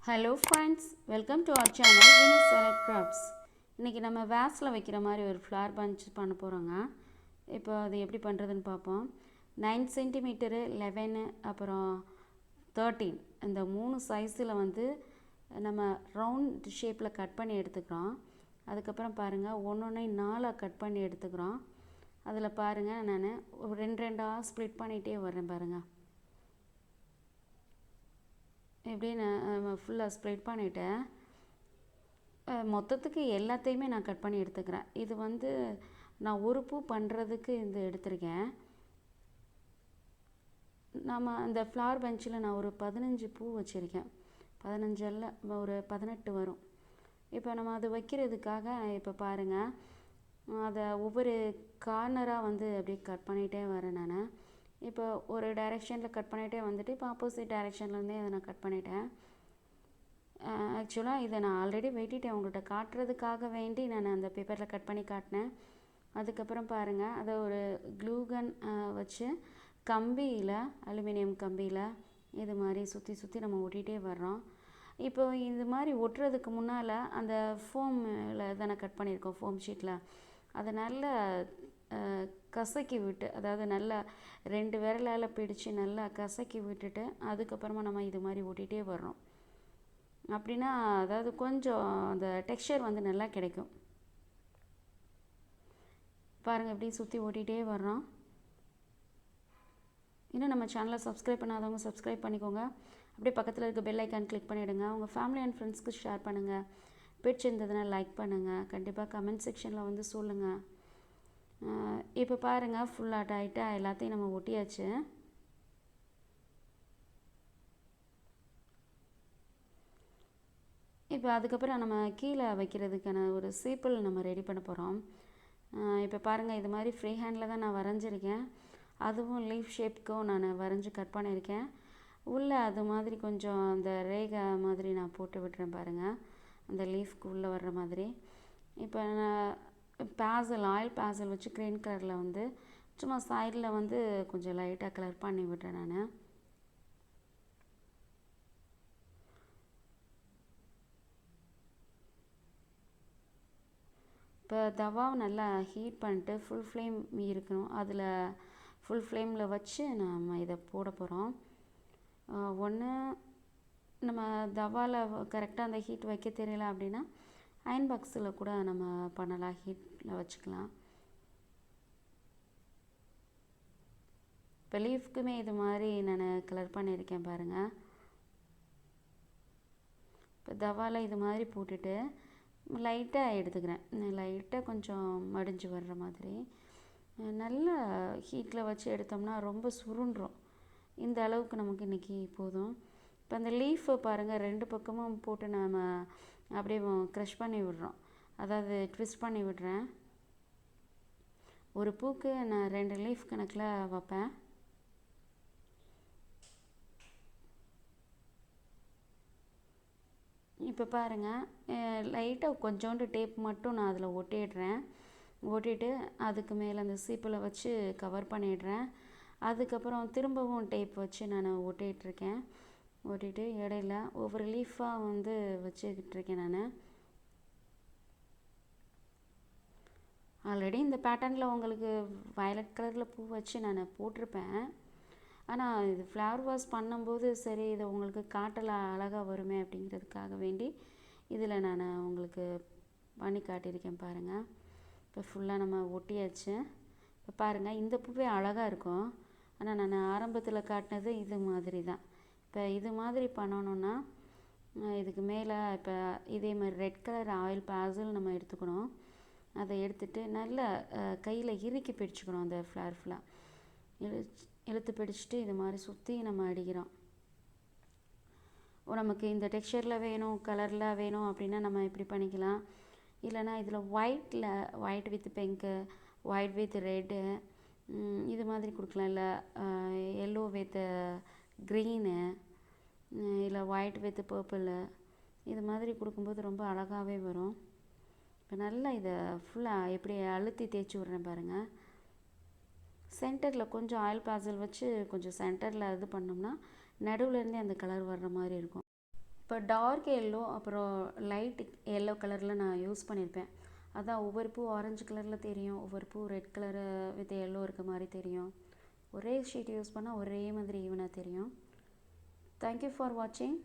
Hello friends, welcome to our channel வினிஸ் select crafts. இன்றைக்கி நம்ம வேஸில் வைக்கிற மாதிரி ஒரு ஃப்ளவர் பஞ்ச் பண்ண போகிறோங்க. இப்போ அது எப்படி பண்ணுறதுன்னு பார்ப்போம். 9 சென்டிமீட்டரு, 11 அப்புறம் 13 இந்த 3 சைஸில் வந்து நம்ம ரவுண்ட் ஷேப்பில் கட் பண்ணி எடுத்துக்கிறோம். அதுக்கப்புறம் பாருங்கள், ஒன்று 4 கட் பண்ணி எடுத்துக்கிறோம். அதில் பாருங்கள், நான் ரெண்டு ரெண்டாக ஸ்ப்ளிட் பண்ணிகிட்டே வரேன் பாருங்கள். இப்படி நான் ஃபுல்லாக ஸ்ப்ரெட் பண்ணிவிட்டேன். மொத்தத்துக்கு எல்லாத்தையுமே நான் கட் பண்ணி எடுத்துக்கிறேன். இது வந்து நான் ஒரு பூ பண்ணுறதுக்கு இந்த எடுத்திருக்கேன். நம்ம அந்த ஃப்ளவர் பெஞ்சில் நான் ஒரு 15 பூ வச்சுருக்கேன். 15 ஒரு 18 வரும். இப்போ நம்ம அது வைக்கிறதுக்காக இப்போ பாருங்கள், அதை ஒவ்வொரு கார்னராக வந்து அப்படியே கட் பண்ணிகிட்டே வரேன் நான். இப்போ ஒரு டைரெக்ஷனில் கட் பண்ணிகிட்டே வந்துட்டு இப்போ ஆப்போசிட் டைரெக்ஷன்லேருந்தே அதை நான் கட் பண்ணிட்டேன். ஆக்சுவலாக இதை நான் ஆல்ரெடி வெட்டிட்டேன், உங்கள்கிட்ட காட்டுறதுக்காக வேண்டி நான் அந்த பேப்பரில் கட் பண்ணி காட்டினேன். அதுக்கப்புறம் பாருங்கள், அதை ஒரு க்ளூகன் வச்சு கம்பியில், அலுமினியம் கம்பியில் இது மாதிரி சுற்றி சுற்றி நம்ம ஒட்டிகிட்டே வர்றோம். இப்போ இது மாதிரி ஒட்டுறதுக்கு முன்னால் அந்த ஃபோமில் தானே கட் பண்ணியிருக்கோம், ஃபோம் ஷீட்டில் அதை நல்லா கசக்கி விட்டு, அதாவது நல்லா 2 விரலால் பிடிச்சி நல்லா கசக்கி விட்டுட்டு அதுக்கப்புறமா நம்ம இது மாதிரி ஒட்டிகிட்டே வர்றோம். அப்படின்னா அதாவது கொஞ்சம் அந்த டெக்ஸ்சர் வந்து நல்லா கிடைக்கும். பாருங்கள், இப்படி சுற்றி ஓட்டிகிட்டே வர்றோம். இன்னும் நம்ம சேனலை சப்ஸ்கிரைப் பண்ணாதவங்க சப்ஸ்கிரைப் பண்ணிக்கோங்க. அப்படியே பக்கத்தில் இருக்க பெல் ஐக்கான் கிளிக் பண்ணிவிடுங்க. உங்கள் ஃபேமிலி அண்ட் ஃப்ரெண்ட்ஸ்க்கு ஷேர் பண்ணுங்கள். பிடிச்சிருந்ததுன்னா லைக் பண்ணுங்கள். கண்டிப்பாக கமெண்ட் செக்ஷனில் வந்து சொல்லுங்கள். இப்போ பாருங்கள், ஃபுல்லாக டைட்டாக எல்லாத்தையும் நம்ம ஒட்டியாச்சு. இப்போ அதுக்கப்புறம் நம்ம கீழே வைக்கிறதுக்கான ஒரு சீப்பிள் நம்ம ரெடி பண்ண போகிறோம். இப்போ பாருங்கள், இது மாதிரி ஃப்ரீ ஹேண்டில் தான் நான் வரைஞ்சிருக்கேன். அதுவும் லீஃப் ஷேப்புக்கும் நான் வரைஞ்சி கட் பண்ணியிருக்கேன். உள்ளே அது மாதிரி கொஞ்சம் அந்த ரேகை மாதிரி நான் போட்டு விட்டுறேன் பாருங்கள், அந்த லீஃப்க்கு உள்ளே வர்ற மாதிரி. இப்போ நான் பேசல், ஆயில் பேசல் வச்சு க்ரீன் கலரில் வந்து சும்மா சைடில் வந்து கொஞ்சம் லைட்டாக கலர் பண்ணி விட்டுறேன் நான். இப்போ தவாவை நல்லா ஹீட் பண்ணிட்டு ஃபுல் ஃப்ளேம் இருக்கணும், அதில் ஃபுல் ஃப்ளேமில் வச்சு நம்ம இதை போட போகிறோம். ஒன்று நம்ம தவாவில் கரெக்டாக அந்த ஹீட் வைக்க தெரியல அப்படின்னா அயன் பாக்ஸில் கூட நம்ம பண்ணலாம், ஹீட்டில் வச்சுக்கலாம். இப்போ லீஃப்க்குமே இது மாதிரி நான் கலர் பண்ணியிருக்கேன் பாருங்கள். இப்போ தவாவில் இது மாதிரி போட்டுட்டு லைட்டாக எடுத்துக்கிறேன், லைட்டாக கொஞ்சம் மடிஞ்சு வர்ற மாதிரி. நல்ல ஹீட்டில் வச்சு எடுத்தோம்னா ரொம்ப சுருண்டுரும். இந்த அளவுக்கு நமக்கு இன்றைக்கி போதும். இப்போ அந்த லீஃபை பாருங்கள், 2 பக்கமும் போட்டு நாம் அப்படியே க்ரஷ் பண்ணி விடுறோம், அதாவது ட்விஸ்ட் பண்ணி விடுறேன். ஒரு பூக்கு நான் 2 லீஃப் கணக்கில் வைப்பேன். இப்போ பாருங்கள், லைட்டாக கொஞ்சோண்டு டேப் மட்டும் நான் அதில் ஒட்டிடுறேன். ஒட்டிட்டு அதுக்கு மேலே அந்த சீப்பில் வச்சு கவர் பண்ணிடுறேன். அதுக்கப்புறம் திரும்பவும் டேப் வச்சு நான் ஒட்டிகிட்ருக்கேன். ஒட்டிட்டு இடையில ஒவ்வொரு லீஃபாக வந்து வச்சுக்கிட்டுருக்கேன் நான். ஆல்ரெடி இந்த பேட்டர்னில் உங்களுக்கு வயலட் கலரில் பூ வச்சு நான் போட்டிருப்பேன். ஆனால் இது ஃப்ளவர் வாஷ் பண்ணும்போது சரி, இதை உங்களுக்கு காட்டலாம் அழகாக வருமே அப்படிங்கிறதுக்காக வேண்டி இதில் நான் உங்களுக்கு பண்ணி காட்டியிருக்கேன் பாருங்கள். இப்போ ஃபுல்லாக நம்ம ஒட்டியாச்சு. இப்போ பாருங்கள், இந்த பூவே அழகாக இருக்கும். ஆனால் நான் ஆரம்பத்தில் காட்டினது இது மாதிரி தான். இப்போ இது மாதிரி பண்ணணுன்னா இதுக்கு மேலே இப்போ இதே மாதிரி ரெட் கலர் ஆயில் பேசல் நம்ம எடுத்துக்கணும். அதை எடுத்துகிட்டு நல்லா கையில் இறுக்கி பிடிச்சிக்கணும். அந்த ஃப்ளவர் ஃபுல்லாக இழுத்து பிடிச்சிட்டு இது மாதிரி சுற்றி நம்ம அடிக்கிறோம். நமக்கு இந்த டெக்ஸ்சரில் வேணும், கலரில் வேணும் அப்படின்னா நம்ம இப்படி பண்ணிக்கலாம். இல்லைனா இதில் white with pink, white with red இது மாதிரி கொடுக்கலாம். இல்லை எல்லோ வித் க்ரீனு, இல்லை ஒயிட் வித் பர்பிள், இது மாதிரி கொடுக்கும்போது ரொம்ப அழகாகவே வரும். இப்போ நல்லா இதை ஃபுல்லாக எப்படி அழுத்தி தேய்ச்சி விட்றேன் பாருங்கள். சென்டரில் கொஞ்சம் ஆயில் பேசல் வச்சு கொஞ்சம் சென்டரில் இது பண்ணோம்னா நடுவுலேருந்தே அந்த கலர் வர்ற மாதிரி இருக்கும். இப்போ டார்க் எல்லோ அப்புறம் லைட் எல்லோ கலரில் நான் யூஸ் பண்ணியிருப்பேன். அதான் ஒவ்வொரு பூ ஆரஞ்சு கலரில் தெரியும், ஒவ்வொரு பூ ரெட் கலரு வித் எல்லோ இருக்க மாதிரி தெரியும். ஒரே ஷீட் யூஸ் பண்ணால் ஒரே மாதிரி ஈவனாக தெரியும். தேங்க்யூ ஃபார் வாட்சிங்.